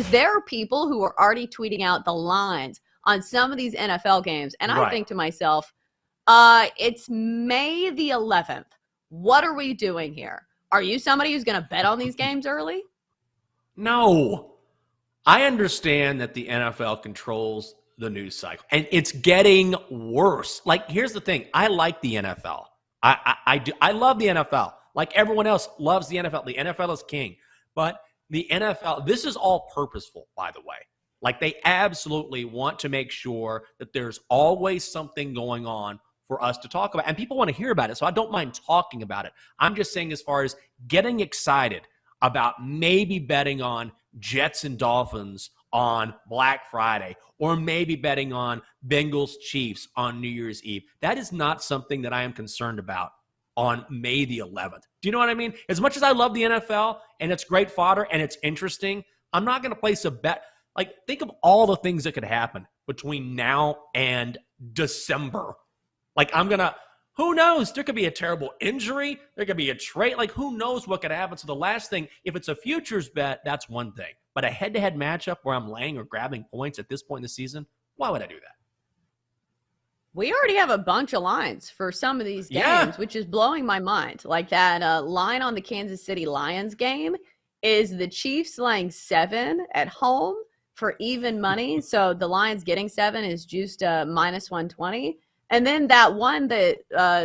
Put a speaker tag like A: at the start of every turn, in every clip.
A: There are people who are already tweeting out the lines on some of these NFL games. And I think to myself, it's May the 11th. What are we doing here? Are you somebody who's going to bet on these games early?
B: No. I understand that the NFL controls the news cycle, and it's getting worse. Like, here's the thing. I like the NFL. I do. I love the NFL. Like everyone else loves the NFL. The NFL is king. But the NFL, this is all purposeful, by the way. Like, they absolutely want to make sure that there's always something going on for us to talk about. And people want to hear about it, so I don't mind talking about it. I'm just saying, as far as getting excited about maybe betting on Jets and Dolphins on Black Friday, or maybe betting on Bengals Chiefs on New Year's Eve, that is not something that I am concerned about on May the 11th. Do you know what I mean? As much as I love the NFL and it's great fodder and it's interesting, I'm not going to place a bet. Like, think of all the things that could happen between now and December. Like, who knows? There could be a terrible injury. There could be a trade. Like, who knows what could happen? So the last thing, if it's a futures bet, that's one thing. But a head-to-head matchup where I'm laying or grabbing points at this point in the season, why would I do that?
A: We already have a bunch of lines for some of these games, which is blowing my mind. Like that line on the Kansas City Lions game is the Chiefs laying 7 at home for even money. So the Lions getting 7 is juiced minus 120. And then that one that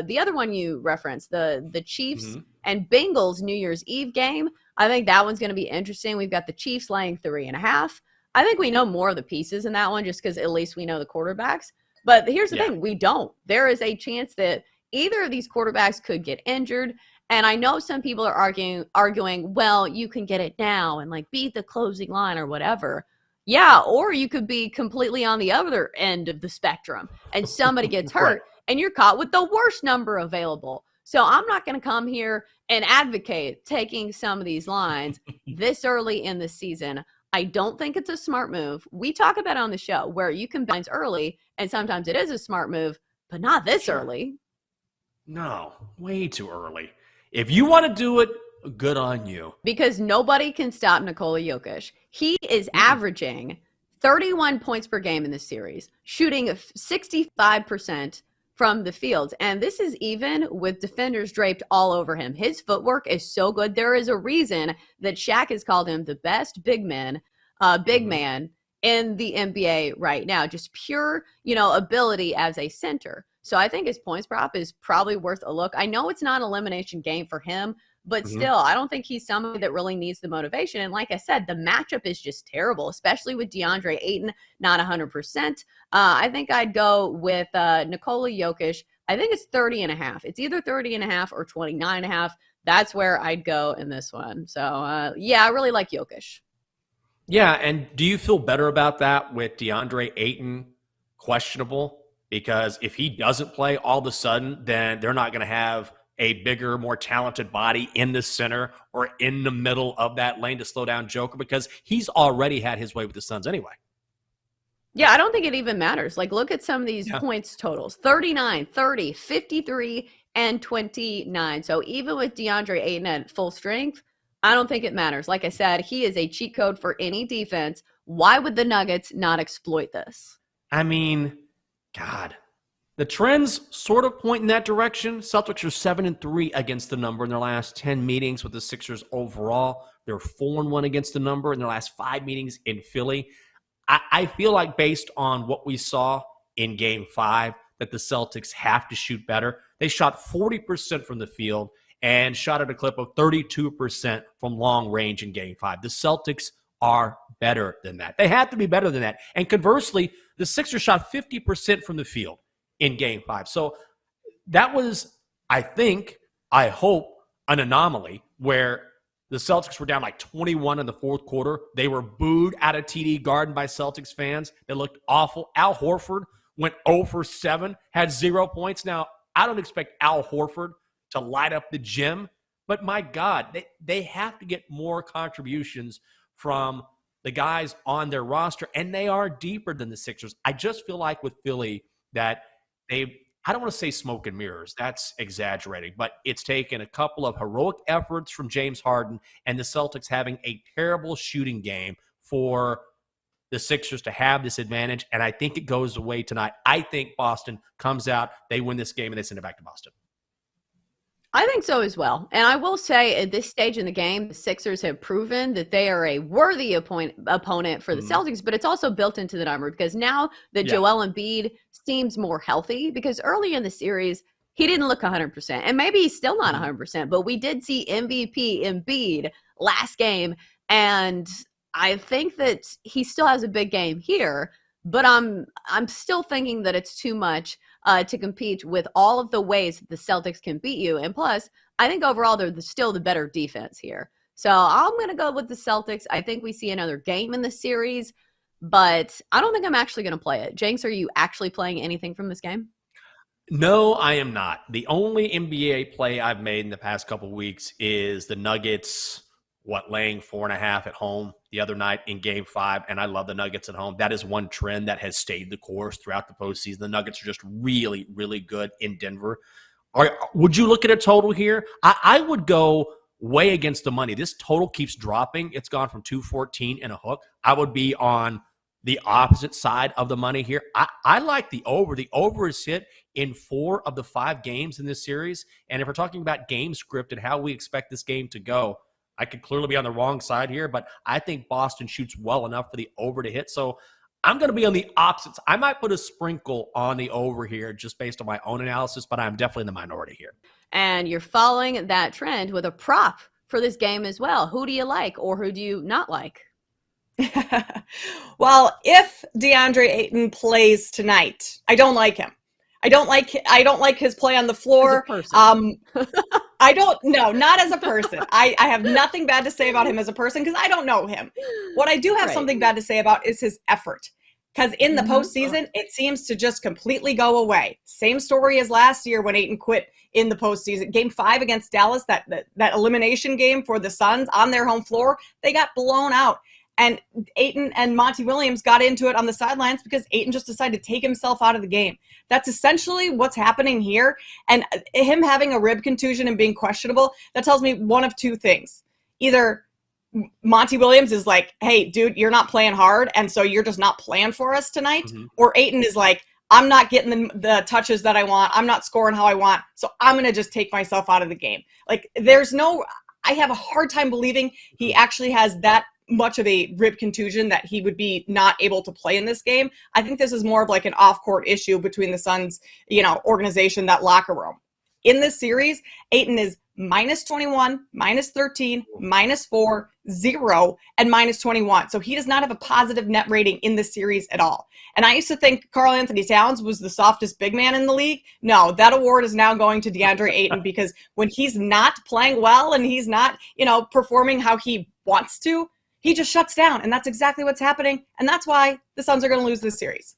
A: the other one you referenced, the Chiefs and Bengals New Year's Eve game, I think that one's going to be interesting. We've got the Chiefs laying 3.5. I think we know more of the pieces in that one just because at least we know the quarterbacks. But here's the thing, we don't. There is a chance that either of these quarterbacks could get injured. And I know some people are arguing, well, you can get it now and like beat the closing line or whatever. Yeah, or you could be completely on the other end of the spectrum and somebody gets hurt and you're caught with the worst number available. So I'm not going to come here and advocate taking some of these lines this early in the season. I don't think it's a smart move. We talk about it on the show where you can bet early, and sometimes it is a smart move, but not this early.
B: No, way too early. If you want to do it, good on you.
A: Because nobody can stop Nikola Jokic. He is averaging 31 points per game in this series, shooting 65% from the field. And this is even with defenders draped all over him. His footwork is so good. There is a reason that Shaq has called him the best big man in the NBA right now. Just pure, ability as a center. So I think his points prop is probably worth a look. I know it's not an elimination game for him, but still, I don't think he's somebody that really needs the motivation. And like I said, the matchup is just terrible, especially with Deandre Ayton not 100%. I think I'd go with Nikola Jokic. I think it's 30.5. It's either 30.5 or 29.5. That's where I'd go in this one. So, I really like Jokic.
B: Yeah, and do you feel better about that with Deandre Ayton questionable? Because if he doesn't play all of a sudden, then they're not going to have a bigger, more talented body in the center or in the middle of that lane to slow down Joker, because he's already had his way with the Suns anyway.
A: Yeah, I don't think it even matters. Like, look at some of these points totals. 39, 30, 53, and 29. So even with Deandre Ayton at full strength, I don't think it matters. Like I said, he is a cheat code for any defense. Why would the Nuggets not exploit this?
B: I mean, God, the trends sort of point in that direction. Celtics are 7-3 against the number in their last 10 meetings with the Sixers overall. They're 4-1 against the number in their last 5 meetings in Philly. I feel like based on what we saw in Game 5 that the Celtics have to shoot better. They shot 40% from the field and shot at a clip of 32% from long range in Game 5. The Celtics are better than that. They have to be better than that. And conversely, the Sixers shot 50% from the field in Game 5. So that was, I hope, an anomaly where the Celtics were down like 21 in the fourth quarter. They were booed out of TD Garden by Celtics fans. They looked awful. Al Horford went 0 for 7, had 0 points. Now, I don't expect Al Horford to light up the gym, but my God, they have to get more contributions from the guys on their roster, and they are deeper than the Sixers. I just feel like with Philly that I don't want to say smoke and mirrors. That's exaggerating, but it's taken a couple of heroic efforts from James Harden and the Celtics having a terrible shooting game for the Sixers to have this advantage, and I think it goes away tonight. I think Boston comes out, they win this game, and they send it back to Boston.
A: I think so as well. And I will say at this stage in the game, the Sixers have proven that they are a worthy opponent for the Celtics, but it's also built into the number because now that Joel Embiid seems more healthy, because early in the series, he didn't look 100%. And maybe he's still not 100%, but we did see MVP Embiid last game. And I think that he still has a big game here, but I'm still thinking that it's too much to compete with all of the ways that the Celtics can beat you. And plus, I think overall they're still the better defense here. So I'm going to go with the Celtics. I think we see another game in the series, but I don't think I'm actually going to play it. Jenks, are you actually playing anything from this game?
B: No, I am not. The only NBA play I've made in the past couple of weeks is the Nuggets, laying 4.5 at home the other night in Game 5, and I love the Nuggets at home. That is one trend that has stayed the course throughout the postseason. The Nuggets are just really, really good in Denver. Would you look at a total here? I would go way against the money. This total keeps dropping. It's gone from 214 and a hook. I would be on the opposite side of the money here. I like the over. The over is hit in 4 of the 5 games in this series, and if we're talking about game script and how we expect this game to go, I could clearly be on the wrong side here, but I think Boston shoots well enough for the over to hit. So I'm going to be on the opposites. I might put a sprinkle on the over here just based on my own analysis, but I'm definitely in the minority here.
A: And you're following that trend with a prop for this game as well. Who do you like or who do you not like?
C: Well, if Deandre Ayton plays tonight, I don't like him. I don't like his play on the floor. Not as a person. I have nothing bad to say about him as a person because I don't know him. What I do have something bad to say about is his effort. Because in the postseason, it seems to just completely go away. Same story as last year when Ayton quit in the postseason. Game 5 against Dallas, that elimination game for the Suns on their home floor, they got blown out. And Ayton and Monty Williams got into it on the sidelines because Ayton just decided to take himself out of the game. That's essentially what's happening here. And him having a rib contusion and being questionable, that tells me one of two things. Either Monty Williams is like, hey, dude, you're not playing hard, and so you're just not playing for us tonight. Or Ayton is like, I'm not getting the touches that I want. I'm not scoring how I want, so I'm going to just take myself out of the game. Like, I have a hard time believing he actually has that much of a rib contusion that he would be not able to play in this game. I think this is more of like an off-court issue between the Suns, organization, that locker room. In this series, Ayton is -21, -13, -4, 0, and -21. So he does not have a positive net rating in this series at all. And I used to think Karl-Anthony Towns was the softest big man in the league. No, that award is now going to Deandre Ayton because when he's not playing well and he's not, performing how he wants to, he just shuts down, and that's exactly what's happening, and that's why the Suns are going to lose this series.